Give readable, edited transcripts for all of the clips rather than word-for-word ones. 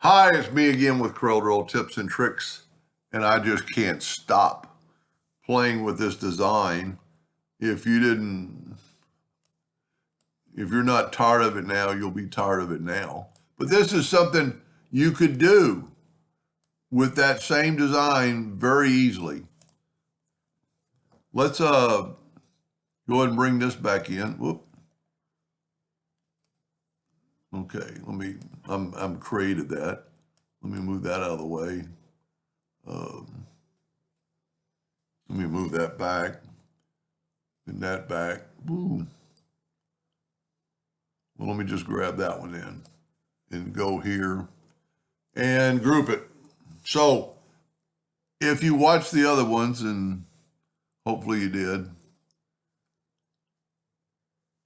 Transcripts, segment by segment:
Hi, it's me again with Corel tips and tricks, and I just can't stop playing with this design. If you didn't, if you're not tired of it now, you'll be tired of it now. But this is something you could do with that same design very easily. Let's go ahead and bring this back in. Whoop. Okay, I'm created that. Let me move that out of the way. Let me move that back and that back. Boom. Well, let me just grab that one in and go here and group it. So if you watch the other ones, and hopefully you did,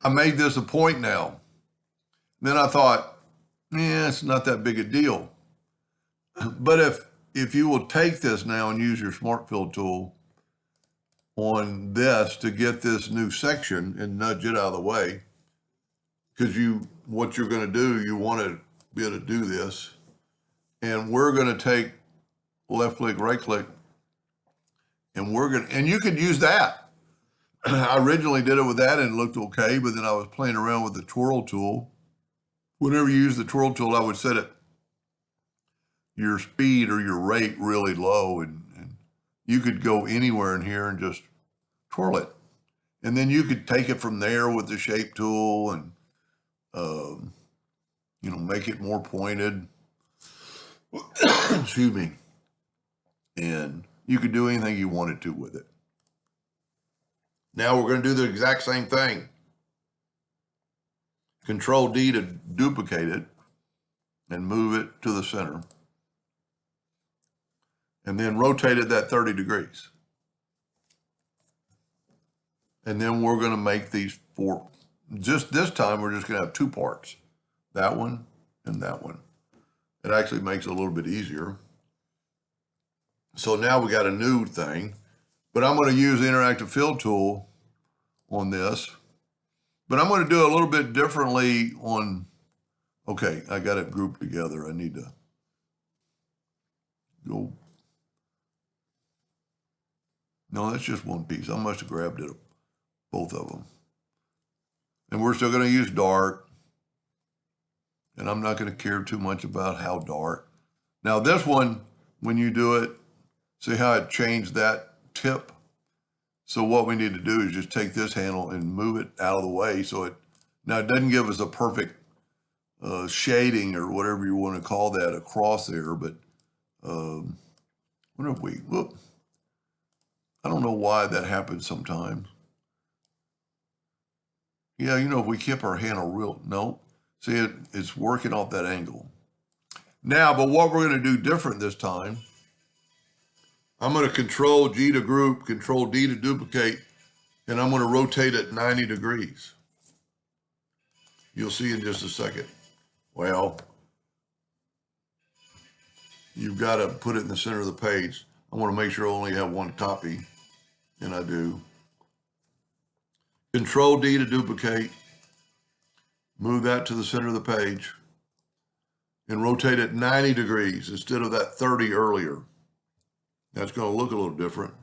I made this a point now. Then I thought, it's not that big a deal. But if you will take this now and use your Smart Fill tool on this to get this new section and nudge it out of the way, because what you're going to do, you want to be able to do this. And we're going to take left click, right click, and you could use that. I originally did it with that and it looked okay, but then I was playing around with the twirl tool. Whenever you use the twirl tool, I would set it your speed or your rate really low, and you could go anywhere in here and just twirl it. And then you could take it from there with the shape tool and, make it more pointed. Excuse me. And you could do anything you wanted to with it. Now we're going to do the exact same thing. Control D to duplicate it and move it to the center. And then rotate it that 30 degrees. And then we're going to make these four. Just this time, we're just going to have two parts. That one and that one. It actually makes it a little bit easier. So now we got a new thing. But I'm going to use the interactive fill tool on this. But I'm going to do it a little bit differently on, okay, I got it grouped together. I need to go. No, that's just one piece. I must have grabbed it, both of them. And we're still going to use dark. And I'm not going to care too much about how dark. Now this one, when you do it, see how it changed that tip? So what we need to do is just take this handle and move it out of the way. Now it doesn't give us a perfect shading or whatever you want to call that across there, but what if whoop. I don't know why that happens sometimes. Yeah, if we keep our handle no. See, it's working off that angle. Now, but what we're going to do different this time, I'm going to Control G to group, Control D to duplicate, and I'm going to rotate it 90 degrees. You'll see in just a second. Well, you've got to put it in the center of the page. I want to make sure I only have one copy, and I do. Control D to duplicate, move that to the center of the page, and rotate it 90 degrees instead of that 30 earlier. That's going to look a little different.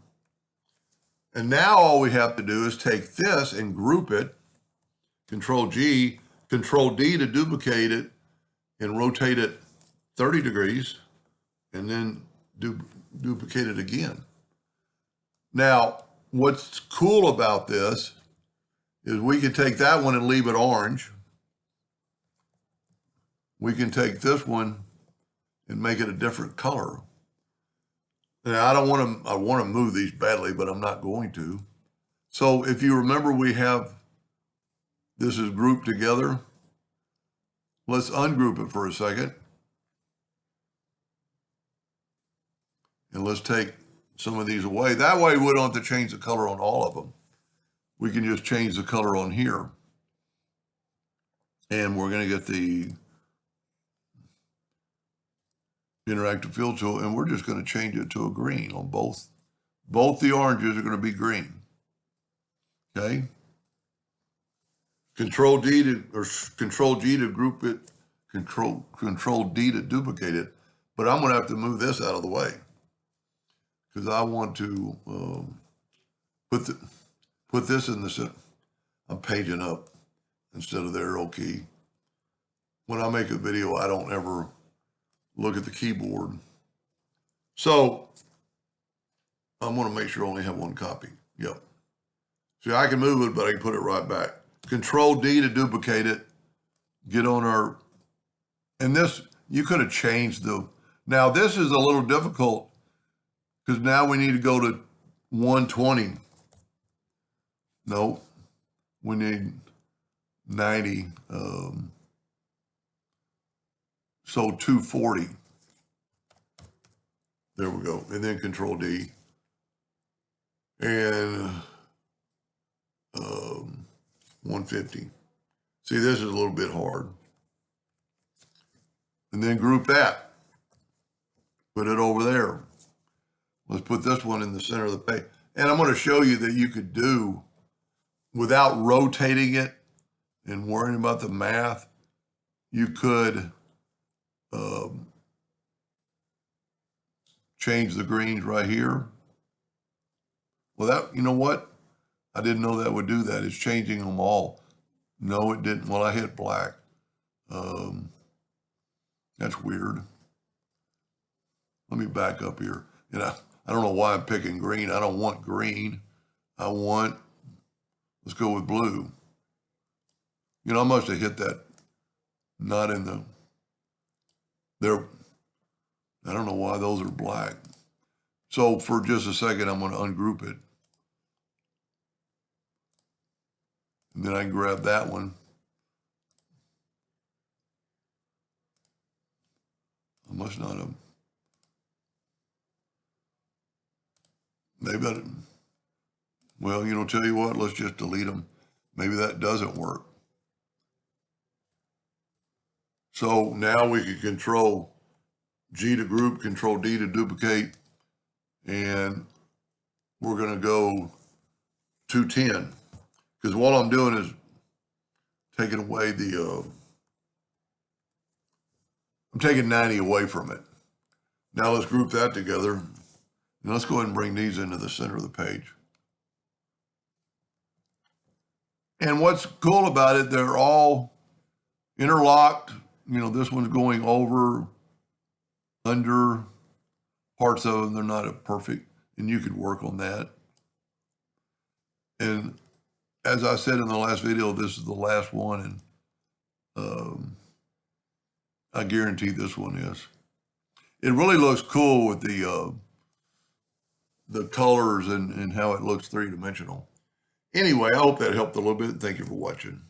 And now all we have to do is take this and group it, Control G, Control D to duplicate it, and rotate it 30 degrees, and then duplicate it again. Now, what's cool about this is we can take that one and leave it orange. We can take this one and make it a different color. Now, I want to move these badly, but I'm not going to. So if you remember, this is grouped together. Let's ungroup it for a second. And let's take some of these away. That way we don't have to change the color on all of them. We can just change the color on here. And we're going to get the interactive fill tool, and we're just going to change it to a green on both. Both the oranges are going to be green. Okay. Control G to group it Control D to duplicate it, but I'm going to have to move this out of the way because I want to put this in the center. I'm paging up instead of the arrow key. When I make a video, I don't ever look at the keyboard. So I'm going to make sure I only have one copy. Yep. See, I can move it, but I can put it right back. Control D to duplicate it. Get on our, and this, you could have changed now this is a little difficult because now we need to go to 120. No, we need 90. So 240. There we go. And then Control D. And 150. See, this is a little bit hard. And then group that. Put it over there. Let's put this one in the center of the page. And I'm going to show you that you could do, without rotating it and worrying about the math, you could change the greens right here. Well, that, you know what? I didn't know that would do that. It's changing them all. No, it didn't. Well, I hit black. That's weird. Let me back up here. You know, I don't know why I'm picking green. I don't want green. Let's go with blue. You know, I must have hit that not in the, there. I don't know why those are black. So for just a second, I'm going to ungroup it. And then I can grab that one. I must not have. Maybe well, you know, tell you what, let's just delete them. Maybe that doesn't work. So now we can Control G to group, Control D to duplicate, and we're going to go 210. Because what I'm doing is taking away I'm taking 90 away from it. Now let's group that together. And let's go ahead and bring these into the center of the page. And what's cool about it, they're all interlocked. You know, this one's going over, under, parts of them, they're not perfect, and you could work on that. And as I said in the last video, this is the last one, and I guarantee this one is. It really looks cool with the colors and how it looks three-dimensional. Anyway, I hope that helped a little bit. Thank you for watching.